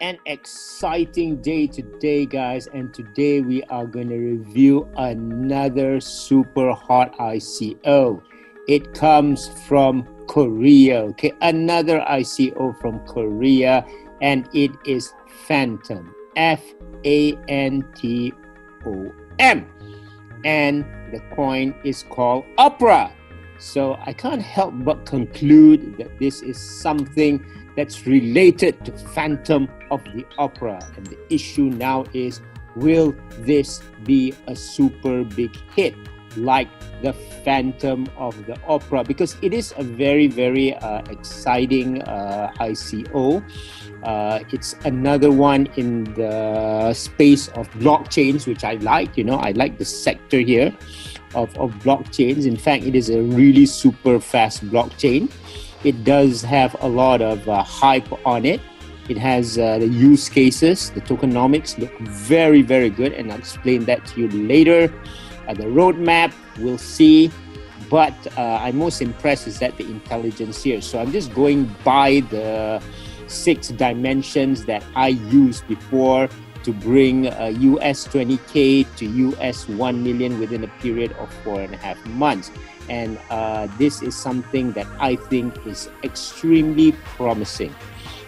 An exciting day today, guys, and today we are going to review another super hot ICO. It comes from Korea, okay, another ICO from Korea, and it is Fantom, Fantom, and the coin is called Opera. So I can't help but conclude that this is something that's related to Fantom of the Opera. And the issue now is, will this be a super big hit like the Fantom of the Opera? Because it is a very, very exciting ICO. It's another one in the space of blockchains, which I like. You know, I like the sector here of blockchains. In fact, it is a really super fast blockchain. It does have a lot of hype on it. It has the use cases, the tokenomics look very, very good, and I'll explain that to you later. The roadmap, we'll see. But I'm most impressed is that the intelligence here. So I'm just going by the 6 dimensions that I used before to bring US 20K to US 1 million within a period of 4.5 months. And this is something that I think is extremely promising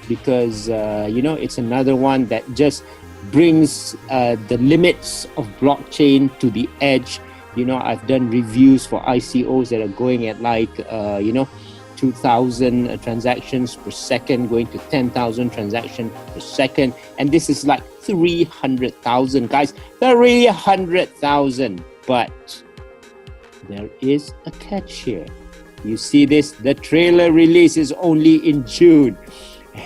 because, you know, it's another one that just brings the limits of blockchain to the edge. You know, I've done reviews for ICOs that are going at like, you know, 2,000 transactions per second, going to 10,000 transactions per second. And this is like 300,000, guys, 300,000. But there is a catch here. You see this? The trailer release is only in June.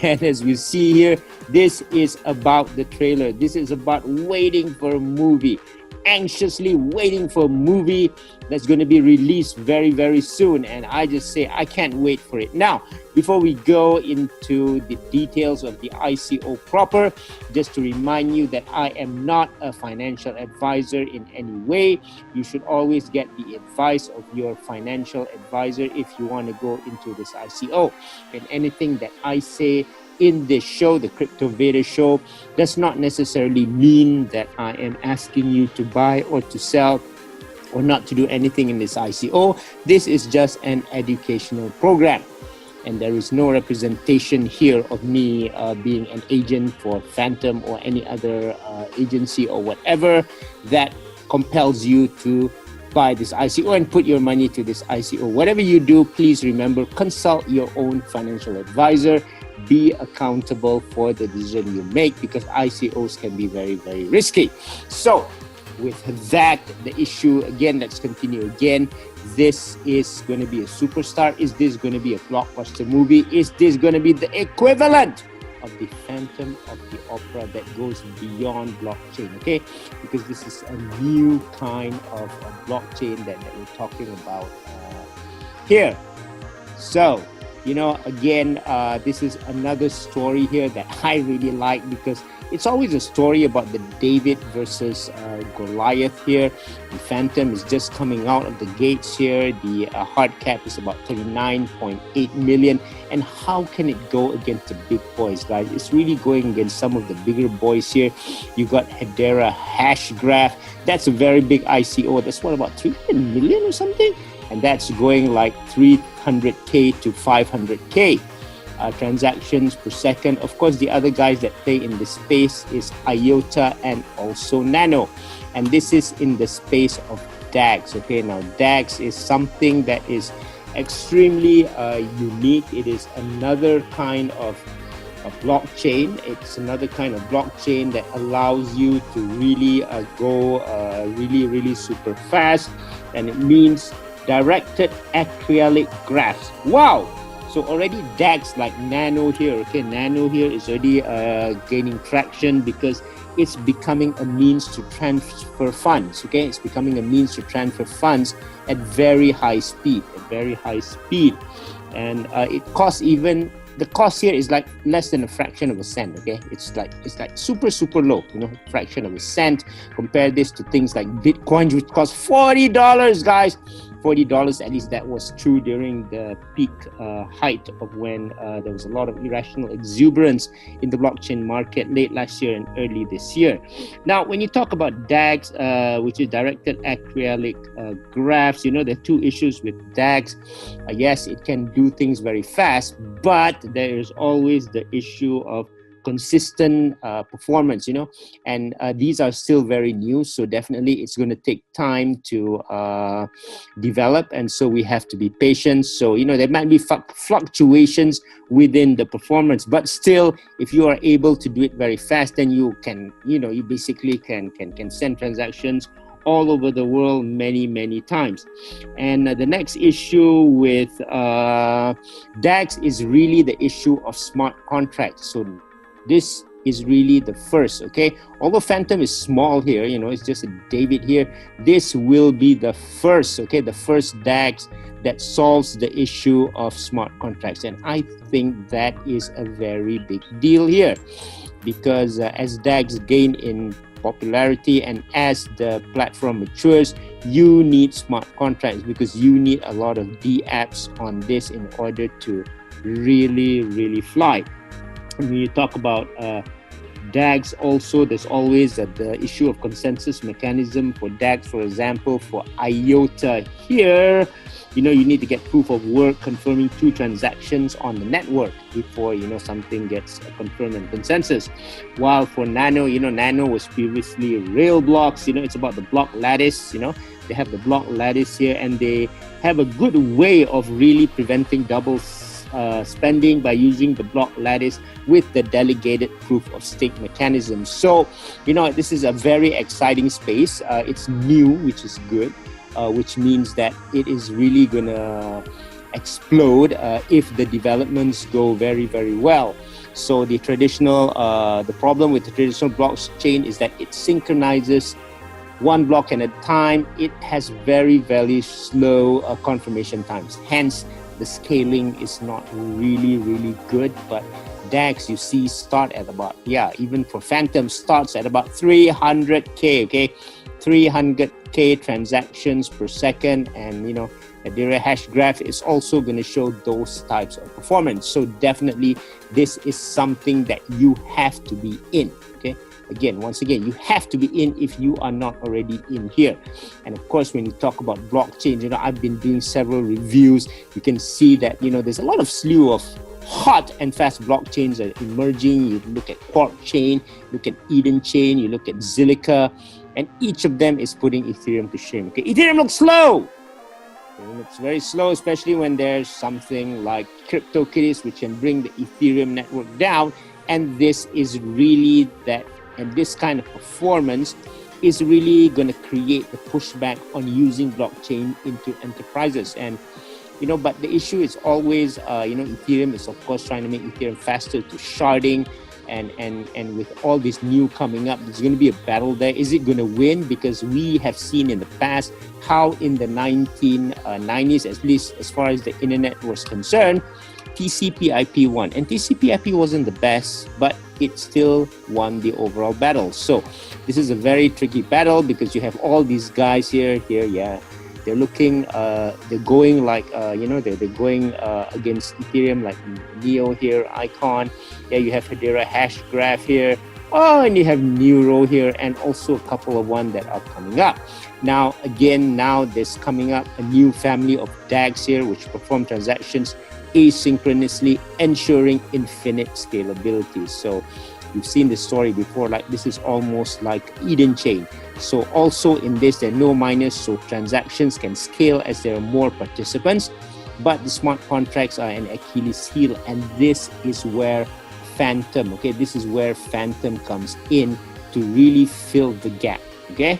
And as we see here, this is about the trailer. This is about waiting for a movie. Anxiously waiting for a movie that's going to be released very, very soon. And I just say I can't wait for it. Now, before we go into the details of the ICO proper, just to remind you that I am not a financial advisor in any way. You should always get the advice of your financial advisor if you want to go into this ICO. And anything that I say in this show, the Cryptovader show, does not necessarily mean that I am asking you to buy or to sell or not to do anything in this ICO. This is just an educational program. And there is no representation here of me being an agent for Fantom or any other agency or whatever that compels you to buy this ICO and put your money to this ICO. Whatever you do, please remember, consult your own financial advisor. Be accountable for the decision you make because ICOs can be very, very risky. So with that, the issue again, let's continue again. This is going to be a superstar. Is this going to be a blockbuster movie? Is this going to be the equivalent of the Fantom of the Opera that goes beyond blockchain? Okay, because this is a new kind of a blockchain that we're talking about here. So, you know, again, this is another story here that I really like because it's always a story about the David versus Goliath here. The Fantom is just coming out of the gates here. The hard cap is about 39.8 million. And how can it go against the big boys, guys? It's really going against some of the bigger boys here. You got Hedera Hashgraph. That's a very big ICO. That's what, about 300 million or something? And that's going like 300K to 500K transactions per second. Of course, the other guys that play in this space is IOTA and also Nano. And this is in the space of DAGs. Okay, now DAGs is something that is extremely unique. It is another kind of a blockchain. It's another kind of blockchain that allows you to really go really super fast. And it means directed acrylic graphs. Wow! So already DAGs like Nano here, okay, Nano here is already gaining traction because it's becoming a means to transfer funds, okay? It's becoming a means to transfer funds at very high speed, And it costs even, the cost here is like less than a fraction of a cent, okay? It's like super low, you know, fraction of a cent. Compare this to things like Bitcoin, which costs $40, guys. $40. At least that was true during the peak height of when there was a lot of irrational exuberance in the blockchain market late last year and early this year. Now, when you talk about DAGs, which is directed acrylic graphs, you know, there are two issues with DAGs. Yes, it can do things very fast, but there is always the issue of consistent performance, you know, and these are still very new, so definitely it's going to take time to develop, and so we have to be patient. So, you know, there might be fluctuations within the performance, but still, if you are able to do it very fast, then you can, you know, you basically can send transactions all over the world many times. And the next issue with DAGs is really the issue of smart contracts. So this is really the first, okay? Although Fantom is small here, you know, it's just a David here. This will be the first, okay, the first DAGs that solves the issue of smart contracts. And I think that is a very big deal here, because as DAGs gain in popularity and as the platform matures, you need smart contracts, because you need a lot of dApps on this in order to really fly. When you talk about DAGs also, there's always the issue of consensus mechanism for DAGs. For example, for IOTA here, you know, you need to get proof of work confirming 2 transactions on the network before, you know, something gets confirmed in consensus. While for Nano, you know, Nano was previously rail blocks, you know, it's about the block lattice, you know, they have the block lattice here, and they have a good way of really preventing double spending by using the block lattice with the delegated proof of stake mechanism. So, you know, this is a very exciting space. It's new, which is good, which means that it is really gonna explode if the developments go very well. So the traditional, the problem with the traditional blockchain is that it synchronizes one block at a time. It has very slow confirmation times. Hence, the scaling is not really good. But DAGs, you see, start at about, even for Fantom, starts at about 300K, okay? 300K transactions per second, and, you know, a Hedera hash graph is also going to show those types of performance. So definitely, this is something that you have to be in, okay? Once again, you have to be in if you are not already in here. And of course, when you talk about blockchain, you know, I've been doing several reviews. You can see that, you know, there's a lot of slew of hot and fast blockchains are emerging. You look at Quark Chain, look at Eden Chain, you look at Zilliqa, and each of them is putting Ethereum to shame. Okay, Ethereum looks slow. It looks very slow, especially when there's something like CryptoKitties, which can bring the Ethereum network down. And this is really that. And this kind of performance is really going to create the pushback on using blockchain into enterprises. And, you know, but the issue is always, you know, Ethereum is of course trying to make Ethereum faster to sharding. And with all this new coming up, there's going to be a battle there. Is it going to win? Because we have seen in the past how in the 1990s, at least as far as the internet was concerned, TCP/IP won. And TCP/IP wasn't the best, but it still won the overall battle. So this is a very tricky battle, because you have all these guys here, they're looking, they're going like, you know, they're going against Ethereum, like Neo here, Icon. You have Hedera hash graph here. Oh, and you have Neuro here, and also a couple of one that are coming up. Now, again, now there's coming up a new family of DAGs here, which perform transactions asynchronously, ensuring infinite scalability. So you've seen this story before, like this is almost like Eden Chain. So also in this, there are no miners, so transactions can scale as there are more participants, but the smart contracts are an Achilles heel, and this is where Fantom, okay, this is where Fantom comes in to really fill the gap, okay?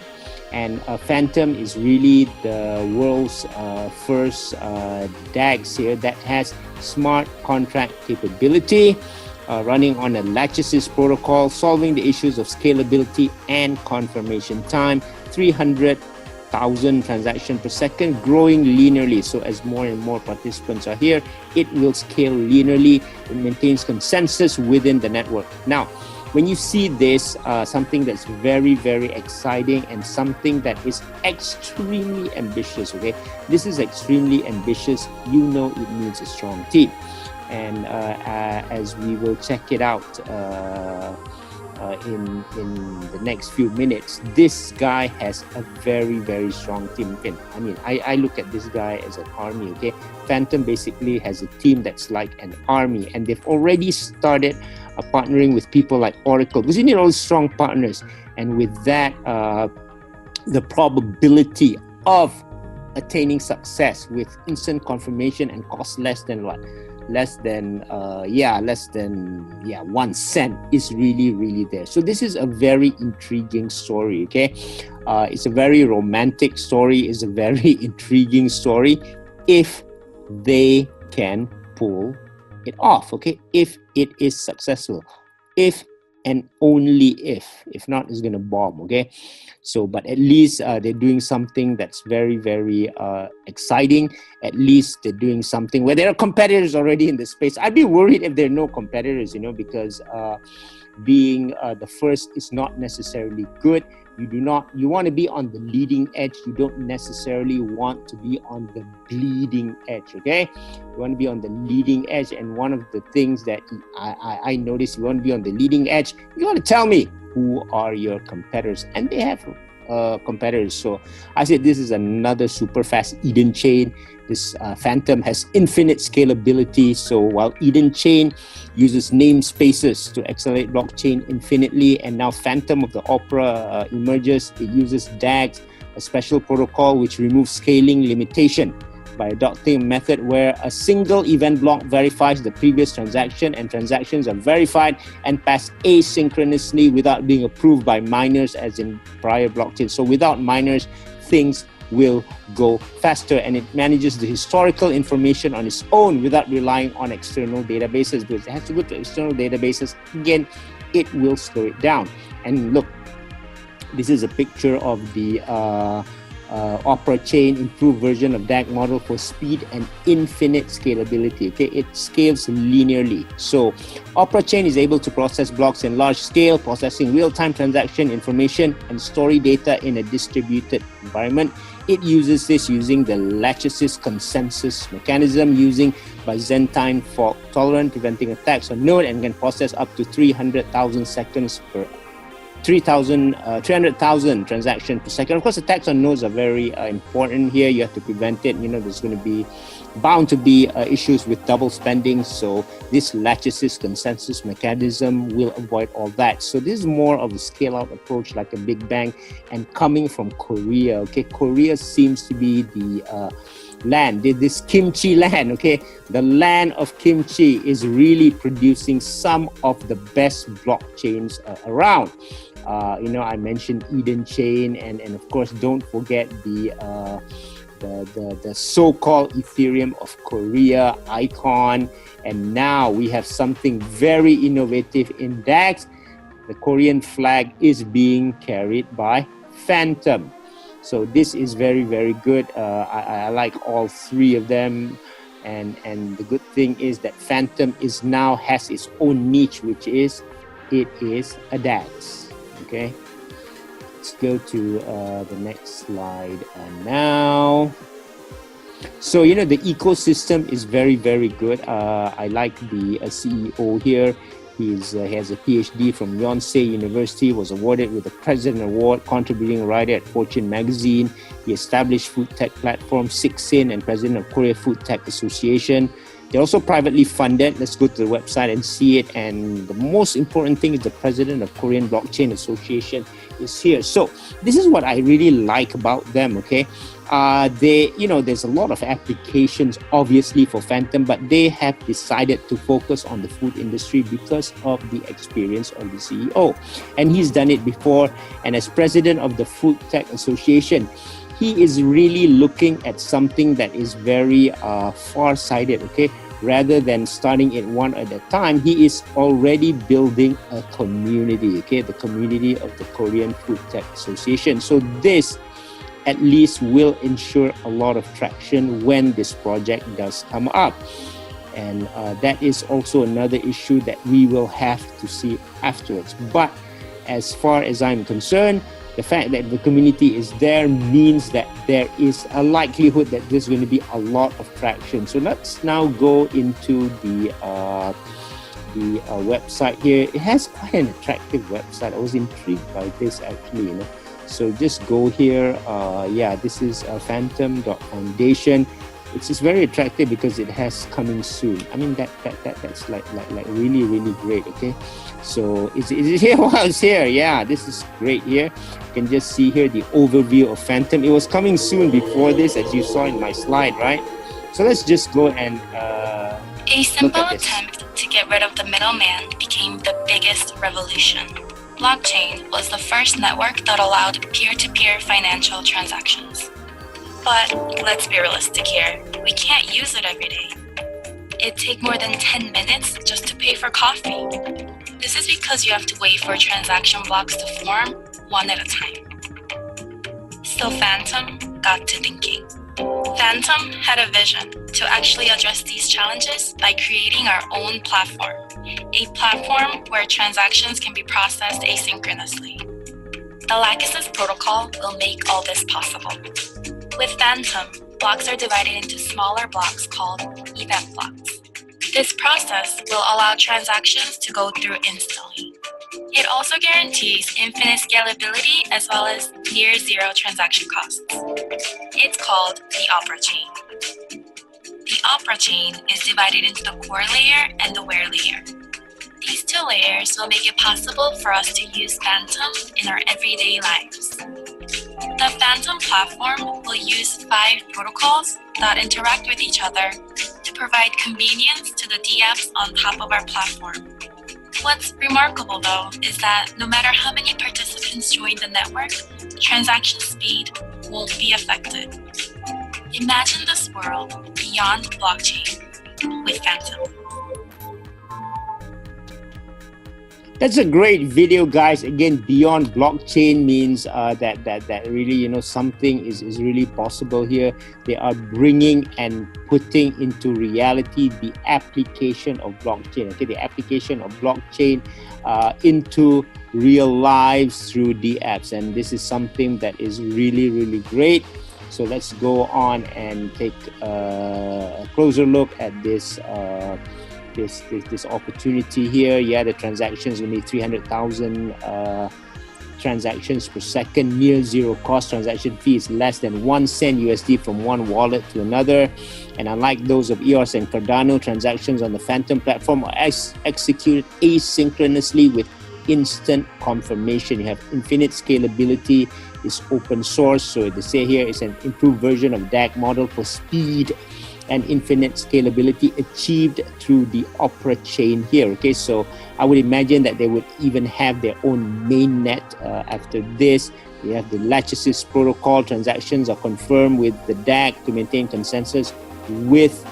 And Fantom is really the world's first DAGs here that has smart contract capability, running on a lattices protocol, solving the issues of scalability and confirmation time, 300,000 transactions per second, growing linearly. So as more and more participants are here, it will scale linearly. It maintains consensus within the network. Now, when you see this, something that's very, very exciting and something that is extremely ambitious, okay? This is extremely ambitious. You know it needs a strong team. And as we will check it out in the next few minutes, this guy has a very, very strong team. I mean, I look at this guy as an army, okay? Fantom basically has a team that's like an army, and they've already started partnering with people like Oracle, because you need all strong partners. And with that, the probability of attaining success with instant confirmation and cost less than 1 cent is really there. So this is a very intriguing story, okay? It's a very romantic story. It's a very intriguing story if they can pull it off, okay? If it is successful, if and only if not, it's gonna bomb, okay? So, but at least they're doing something that's very, very exciting. At least they're doing something where there are competitors already in the space. I'd be worried if there are no competitors, you know, because being the first is not necessarily good. You want to be on the leading edge. You don't necessarily want to be on the bleeding edge, okay? You want to be on the leading edge. And one of the things that I noticed, you want to be on the leading edge, you want to tell me who are your competitors. And they have competitors. So I said this is another super fast Eden chain. This Fantom has infinite scalability. So while Eden chain uses namespaces to accelerate blockchain infinitely, and now Fantom of the Opera emerges, it uses DAGs, a special protocol which removes scaling limitation by adopting a method where a single event block verifies the previous transaction, and transactions are verified and passed asynchronously without being approved by miners as in prior blockchains. So without miners, things will go faster, and it manages the historical information on its own without relying on external databases, because it has to go to external databases. Again, it will slow it down. And look, this is a picture of the Opera chain improved version of DAG model for speed and infinite scalability. Okay, it scales linearly. So Opera chain is able to process blocks in large scale, processing real-time transaction information and storing data in a distributed environment. It uses this using the lattice consensus mechanism using Byzantine fault tolerant, preventing attacks on node, and can process up to 300,000 seconds per 300,000 transactions per second. Of course, attacks on nodes are very important here. You have to prevent it. You know, there's going to be bound to be issues with double spending. So this lattice consensus mechanism will avoid all that. So this is more of a scale-out approach, like a big bang, and coming from Korea. Okay, Korea seems to be the land, this kimchi land, okay? The land of kimchi is really producing some of the best blockchains around. You know, I mentioned Eden Chain, and of course, don't forget the so-called Ethereum of Korea, Icon, and now we have something very innovative in DAX. The Korean flag is being carried by Fantom. So this is very, very good. I like all three of them. And the good thing is that Fantom now has its own niche, which is, it is a DAX. Okay, let's go to the next slide now. So, you know, the ecosystem is very, very good. I like the CEO here. He has a PhD from Yonsei University, was awarded with the President Award, contributing writer at Fortune magazine. He established food tech platform Sixin and president of Korea Food Tech Association. They're also privately funded. Let's go to the website and see it. And the most important thing is the president of Korean Blockchain Association is here. So this is what I really like about them, okay? There's a lot of applications obviously for Fantom, but they have decided to focus on the food industry because of the experience of the CEO. And he's done it before. And as president of the Food Tech Association, he is really looking at something that is very far-sighted, okay? Rather than starting it one at a time, he is already building a community, okay? The community of the Korean Food Tech Association. So this at least will ensure a lot of traction when this project does come up. And that is also another issue that we will have to see afterwards. But as far as I'm concerned, the fact that the community is there means that there is a likelihood that there's going to be a lot of traction. So let's now go into the website here. It has quite an attractive website. I was intrigued by this actually, So just go here. This is Fantom.Foundation. It's just very attractive because it has coming soon. I mean that's like really, really great. Okay, so is it here? Well, it's here. Yeah, this is great here. You can just see here the overview of Fantom. It was coming soon before this, as you saw in my slide, right? So let's just go and a simple attempt to get rid of the middleman became the biggest revolution. Blockchain was the first network that allowed peer-to-peer financial transactions. But let's be realistic here, we can't use it every day. It'd take more than 10 minutes just to pay for coffee. This is because you have to wait for transaction blocks to form one at a time. So Fantom got to thinking. Fantom had a vision to actually address these challenges by creating our own platform, a platform where transactions can be processed asynchronously. The Lachesis protocol will make all this possible. With Fantom, blocks are divided into smaller blocks called event blocks. This process will allow transactions to go through instantly. It also guarantees infinite scalability as well as near zero transaction costs. It's called the Opera chain. The Opera chain is divided into the core layer and the where layer. These two layers will make it possible for us to use Fantom in our everyday lives. The Fantom platform will use 5 protocols that interact with each other to provide convenience to the dApps on top of our platform. What's remarkable though is that no matter how many participants join the network, transaction speed won't be affected. Imagine this world beyond blockchain with Fantom. That's a great video, guys. Again, beyond blockchain means that really, something is really possible here. They are bringing and putting into reality the application of blockchain. Okay, the application of blockchain into real lives through the apps, and this is something that is really, really great. So let's go on and take a closer look at this. This opportunity here. Yeah, the transactions will be 300,000 transactions per second, near zero cost. Transaction fee is less than 1 cent USD from one wallet to another. And unlike those of EOS and Cardano, transactions on the Fantom platform are executed asynchronously with instant confirmation. You have infinite scalability. It's open source, so they say here it's an improved version of DAG model for speed and infinite scalability achieved through the Opera chain here. Okay, so I would imagine that they would even have their own mainnet after this. They have the Lachesis protocol. Transactions are confirmed with the DAG to maintain consensus with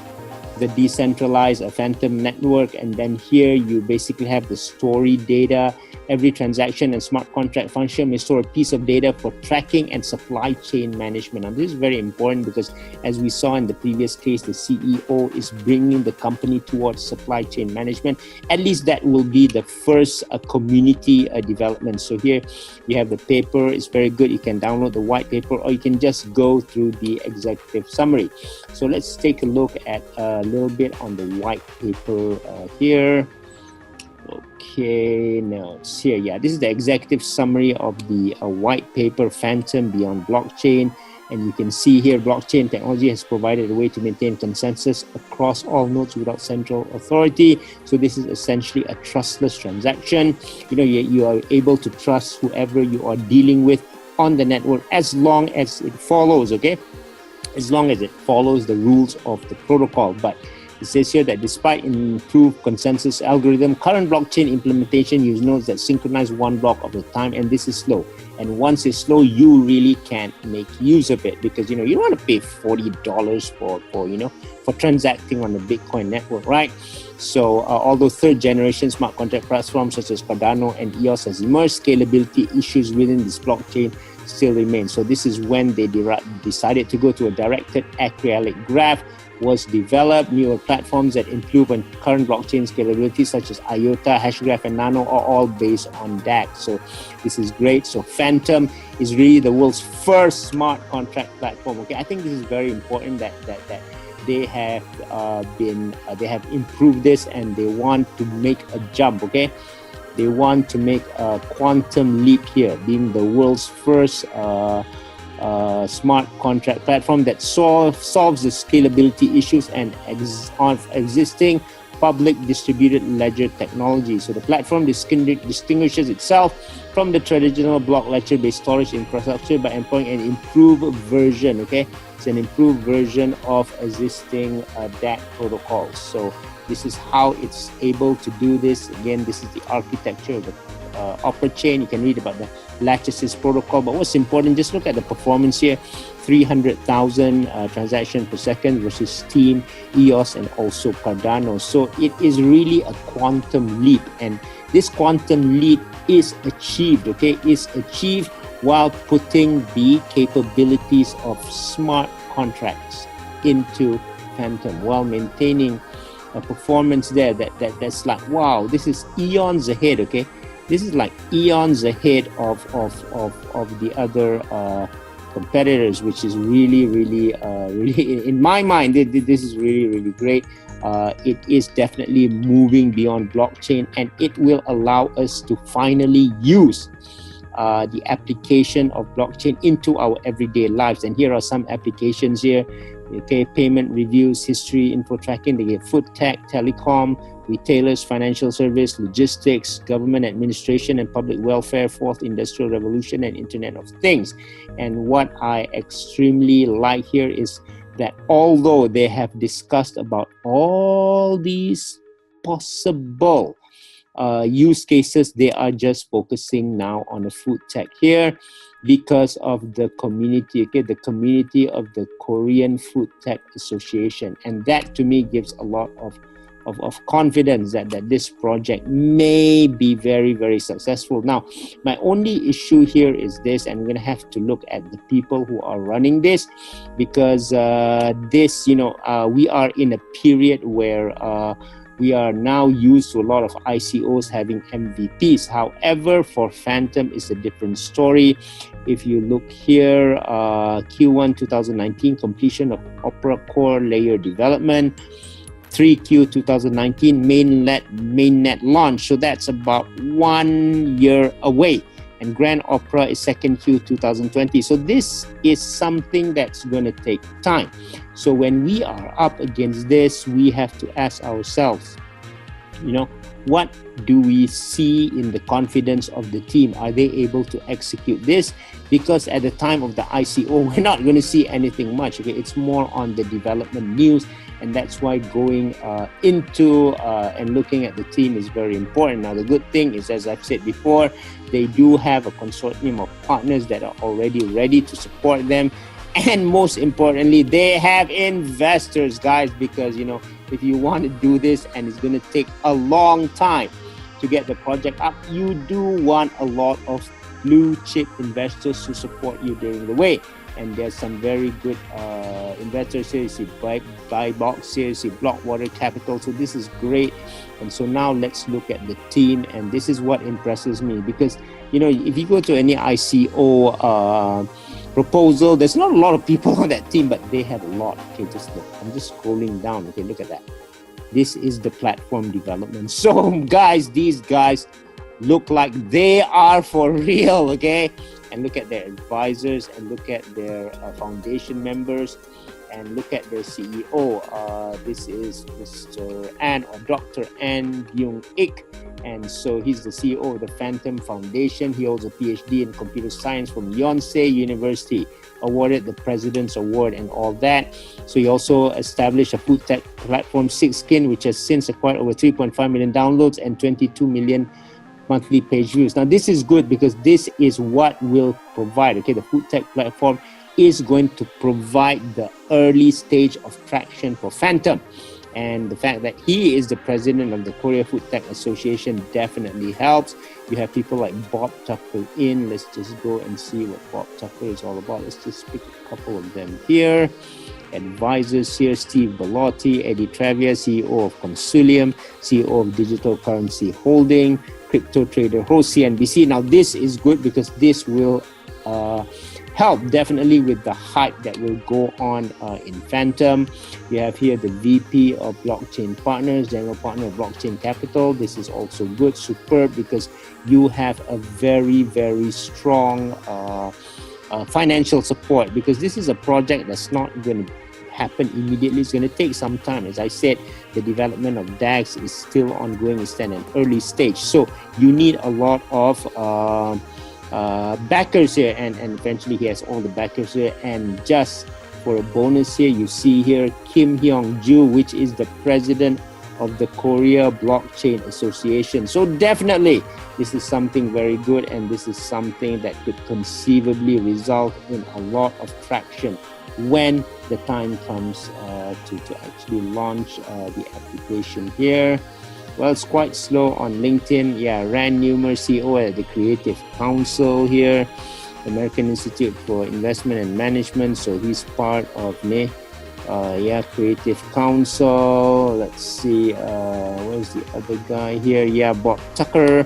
the decentralized Fantom network. And then here you basically have the story data. Every transaction and smart contract function may store a piece of data for tracking and supply chain management. Now, this is very important because, as we saw in the previous case, the CEO is bringing the company towards supply chain management. At least that will be the first community development. So here you have the paper. It's very good. You can download the white paper, or you can just go through the executive summary. So let's take a look at a little bit on the white paper here. Okay, now it's here. Yeah, this is the executive summary of the white paper Fantom Beyond Blockchain. And you can see here, blockchain technology has provided a way to maintain consensus across all nodes without central authority. So this is essentially a trustless transaction. You are able to trust whoever you are dealing with on the network as long as it follows, okay? As long as it follows the rules of the protocol. But it says here that despite improved consensus algorithm, current blockchain implementation uses nodes that synchronize one block at a time, and this is slow. And once it's slow, you really can't make use of it because you don't want to pay $40 for transacting on the Bitcoin network, right? So although third generation smart contract platforms such as Cardano and EOS has emerged, scalability issues within this blockchain still remains. So this is when they decided to go to a directed acrylic graph was developed. Newer platforms that improve on current blockchain scalability such as IOTA, Hashgraph, and Nano are all based on DAX. So this is great. So Fantom is really the world's first smart contract platform. Okay, I think this is very important that they have they have improved this, and they want to make a jump. Okay, they want to make a quantum leap here, being the world's first smart contract platform that solves the scalability issues and of existing public distributed ledger technology. So the platform distinguishes itself from the traditional block ledger-based storage infrastructure by employing an improved version. Okay, it's an improved version of existing DAC protocols. So this is how it's able to do this. Again, this is the architecture of the Opera chain. You can read about the lattices protocol, but what's important, just look at the performance here. 300,000 transactions per second versus Steam, EOS, and also Cardano. So it is really a quantum leap, and this quantum leap is achieved, okay, is achieved while putting the capabilities of smart contracts into Fantom, while maintaining a performance there that's like, wow, this is eons ahead. Okay, this is like eons ahead of the other competitors, which is really in my mind, this is really great. It is definitely moving beyond blockchain, and it will allow us to finally use the application of blockchain into our everyday lives. And here are some applications here. Okay, payment reviews, history, info tracking. They get food tech, telecom, retailers, financial service, logistics, government administration, and public welfare, fourth industrial revolution, and Internet of Things. And what I extremely like here is that although they have discussed about all these possible use cases, they are just focusing now on the food tech here because of the community, okay, the community of the Korean Food Tech Association. And that to me gives a lot of confidence that this project may be very successful. Now, my only issue here is this, and we're going to have to look at the people who are running this, because this, we are in a period where we are now used to a lot of ICOs having MVPs. However, for Fantom, it's a different story. If you look here, Q1 2019, completion of Opera Core layer development, 3Q 2019 mainnet launch, so that's about 1 year away, and Grand Opera is 2Q 2020. So this is something that's going to take time. So when we are up against this, we have to ask ourselves, what do we see in the confidence of the team? Are they able to execute this? Because at the time of the ICO, we're not going to see anything much. Okay, it's more on the development news, and that's why going into and looking at the team is very important. Now, the good thing is, as I've said before, they do have a consortium of partners that are already ready to support them. And most importantly, they have investors, guys, because, if you want to do this and it's going to take a long time to get the project up, you do want a lot of blue chip investors to support you during the way. And there's some very good investors here. You see Buy Box here, you see Blockwater Capital. So this is great. And so now let's look at the team. And this is what impresses me, because, if you go to any ICO proposal, there's not a lot of people on that team, but they have a lot. Okay, just look. I'm just scrolling down. Okay, look at that. This is the platform development. So guys, these guys look like they are for real. Okay, and look at their advisors, and look at their foundation members, and look at their CEO. This is Mr. An, or Dr. An Byung-ik, and so he's the CEO of the Fantom Foundation. He holds a PhD in computer science from Yonsei University, awarded the President's Award and all that. So he also established a food tech platform, Sixkin, which has since acquired over 3.5 million downloads and 22 million monthly page views. Now, this is good because this is what will provide, okay, the food tech platform is going to provide the early stage of traction for Fantom. And the fact that he is the president of the Korea Food Tech Association definitely helps. You have people like Bob Tucker in. Let's just go and see what Bob Tucker is all about. Let's just pick a couple of them here. Advisors here, Steve Bellotti, Eddie Travia, CEO of Consulium, CEO of Digital Currency Holding, crypto trader host CNBC. Now this is good because this will help definitely with the hype that will go on in Fantom. You have here the VP of Blockchain Partners, General Partner of Blockchain Capital. This is also good, superb, because you have a very, very strong financial support, because this is a project that's not going to happen immediately. It's going to take some time. As I said, the development of DAX is still ongoing. It's at an early stage. So you need a lot of backers here, and eventually he has all the backers here. And just for a bonus here, you see here Kim Hyung-ju, which is the president of the Korea Blockchain Association. So definitely this is something very good, and this is something that could conceivably result in a lot of traction when the time comes to actually launch the application here. Well, it's quite slow on LinkedIn. Yeah, Rand Newmer, CEO at the Creative Council here, American Institute for Investment and Management. So he's part of Creative Council. Let's see, where's the other guy here? Yeah, Bob Tucker,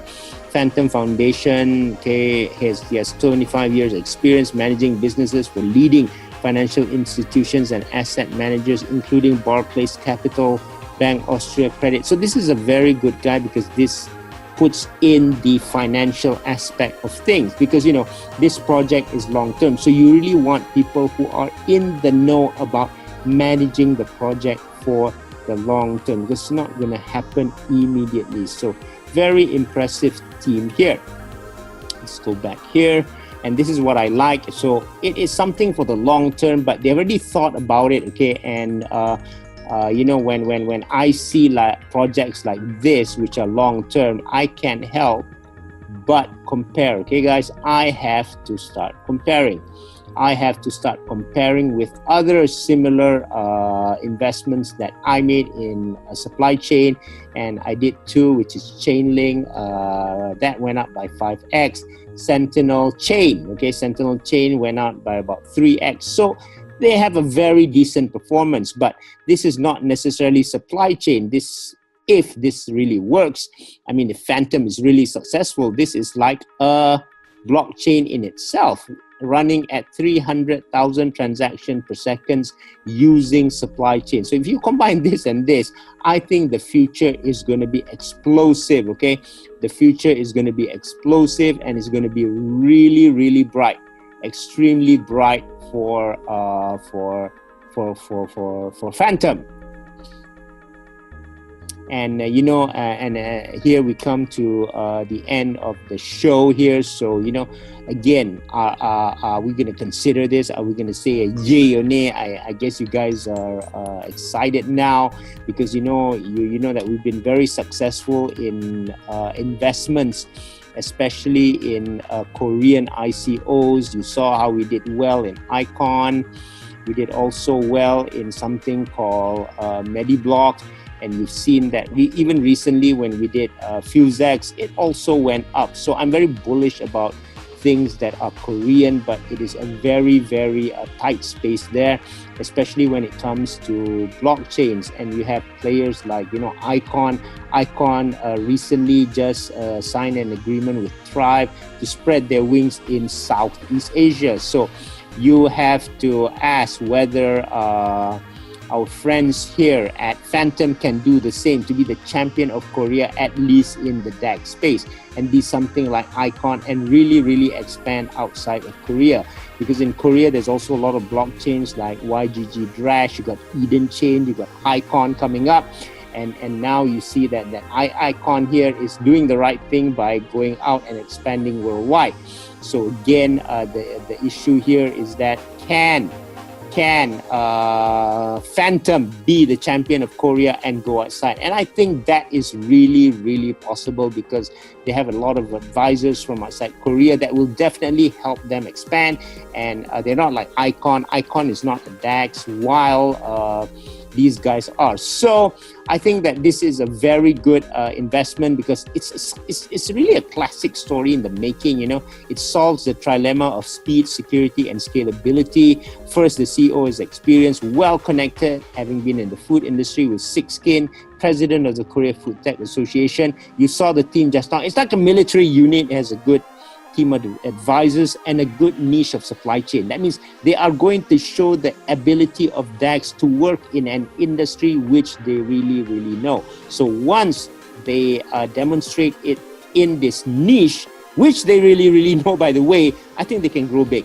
Fantom Foundation. Okay, he has 25 years experience managing businesses for leading financial institutions and asset managers, including Barclays Capital, Bank Austria Credit. So this is a very good guy, because this puts in the financial aspect of things, because you know this project is long term. So you really want people who are in the know about managing the project for the long term, because it's not going to happen immediately. So very impressive team here. Let's go back here. And this is what I like. So it is something for the long term, but they already thought about it. Okay. And you know, when I see like projects like this, which are long term, I can't help but compare. Okay, guys, I have to start comparing. I have to start comparing with other similar investments that I made in a supply chain, and I did two, which is Chainlink. That went up by 5x. Sentinel Chain, okay, Sentinel Chain went up by about 3x. So they have a very decent performance, but this is not necessarily supply chain. This, if this really works, I mean, if Fantom is really successful, this is like a blockchain in itself, running at 300,000 transactions per second using supply chain. So if you combine this and this, I think the future is going to be explosive. Okay, the future is going to be explosive, and it's going to be really, really bright, extremely bright for Fantom. And you know, here we come to the end of the show here. So you know, again, are we going to consider this? Are we going to say a yay or nay? I guess you guys are excited now, because you know that we've been very successful in investments, especially in Korean ICOs. You saw how we did well in Icon. We did also well in something called Mediblock. And you've seen that even recently when we did FuseX, it also went up. So I'm very bullish about things that are Korean, but it is a very, very tight space there, especially when it comes to blockchains. And you have players like, you know, Icon. Icon recently just signed an agreement with Thrive to spread their wings in Southeast Asia. So you have to ask whether our friends here at Fantom can do the same, to be the champion of Korea, at least in the DAX space, and be something like Icon and really, really expand outside of Korea. Because in Korea, there's also a lot of blockchains like YGG Dash, you got Eden Chain, you got Icon coming up. And now you see that Icon here is doing the right thing by going out and expanding worldwide. So again, the issue here is that can Fantom be the champion of Korea and go outside? And I think that is really, really possible, because they have a lot of advisors from outside Korea that will definitely help them expand. And they're not like Icon. Icon is not a DAX, while these guys are. So I think that this is a very good investment, because it's really a classic story in the making. It solves the trilemma of speed, security, and scalability. First, the CEO is experienced, well connected, having been in the food industry with thick skin, president of the Korea Food Tech Association. You saw the team just now. It's like a military unit. It has a good team of advisors and a good niche of supply chain. That means they are going to show the ability of DAX to work in an industry which they really, really know. So once they demonstrate it in this niche, which they really, really know, by the way, I think they can grow big.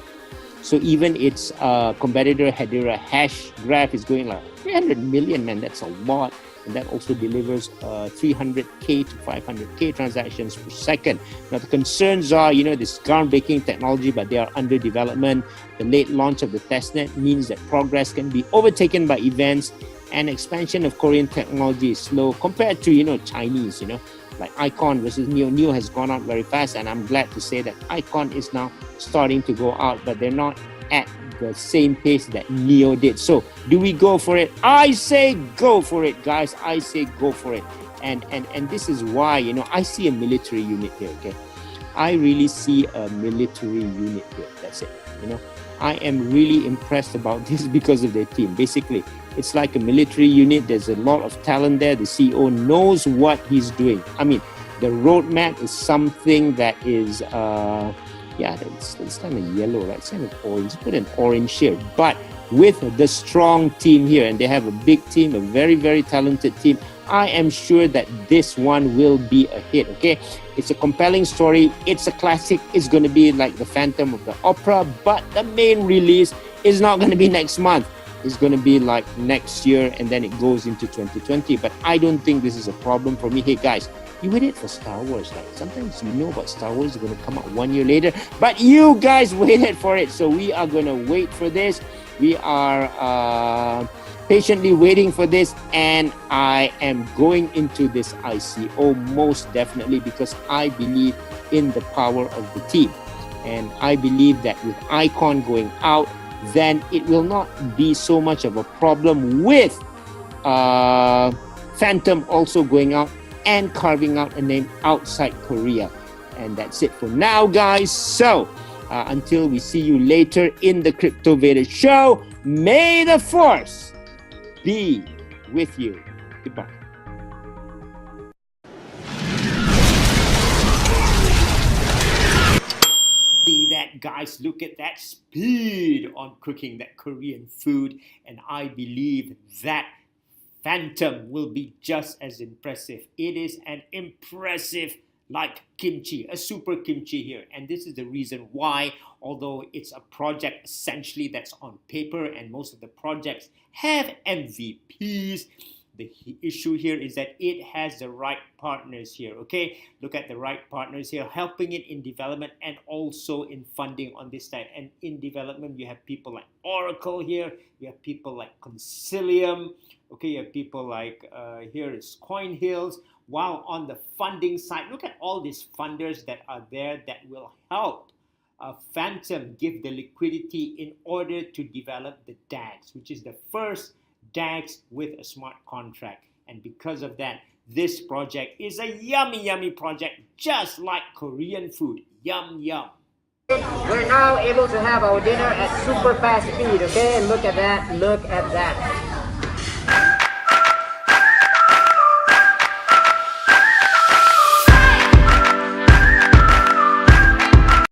So even its competitor Hedera Hash graph is going like 300 million, man. That's a lot. And that also delivers 300K to 500K transactions per second. Now, the concerns are, this groundbreaking technology, but they are under development. The late launch of the testnet means that progress can be overtaken by events, and expansion of Korean technology is slow compared to, Chinese, like Icon versus Neo. Neo has gone out very fast, and I'm glad to say that Icon is now starting to go out, but they're not at the same pace that Neo did. So do we go for it? I say go for it, guys. I say go for it. And this is why, I see a military unit here, okay? I really see a military unit here. That's it, I am really impressed about this because of their team. Basically, it's like a military unit. There's a lot of talent there. The CEO knows what he's doing. I mean, the roadmap is something that is it's kind of yellow, right? It's kind of orange. Put an orange here. But with the strong team here, and they have a big team, a very, very talented team, I am sure that this one will be a hit, okay? It's a compelling story. It's a classic. It's going to be like the Fantom of the Opera, but the main release is not going to be next month. It's going to be like next year, and then it goes into 2020. But I don't think this is a problem for me. Hey, guys, you waited for Star Wars. Like, sometimes you know about Star Wars is going to come out 1 year later, but you guys waited for it. So we are going to wait for this. We are patiently waiting for this, and I am going into this ICO most definitely because I believe in the power of the team. And I believe that with Icon going out, then it will not be so much of a problem with Fantom also going out and carving out a name outside Korea. And that's it for now, guys. So until we see you later in the Crypto Vader show, may the force be with you. Goodbye. See that, guys? Look at that speed on cooking that Korean food, and I believe that Fantom will be just as impressive. It is an impressive like kimchi, a super kimchi here. And this is the reason why, although it's a project essentially that's on paper and most of the projects have MVPs, the issue here is that it has the right partners here, okay? Look at the right partners here, helping it in development and also in funding on this side. And in development, you have people like Oracle here, you have people like Concilium, okay? You have people like, here is CoinHills. While on the funding side, look at all these funders that are there that will help Fantom give the liquidity in order to develop the DAX, which is the first DAX with a smart contract. And because of that, this project is a yummy, yummy project, just like Korean food. Yum, yum. We're now able to have our dinner at super fast speed, okay? Look at that, look at that.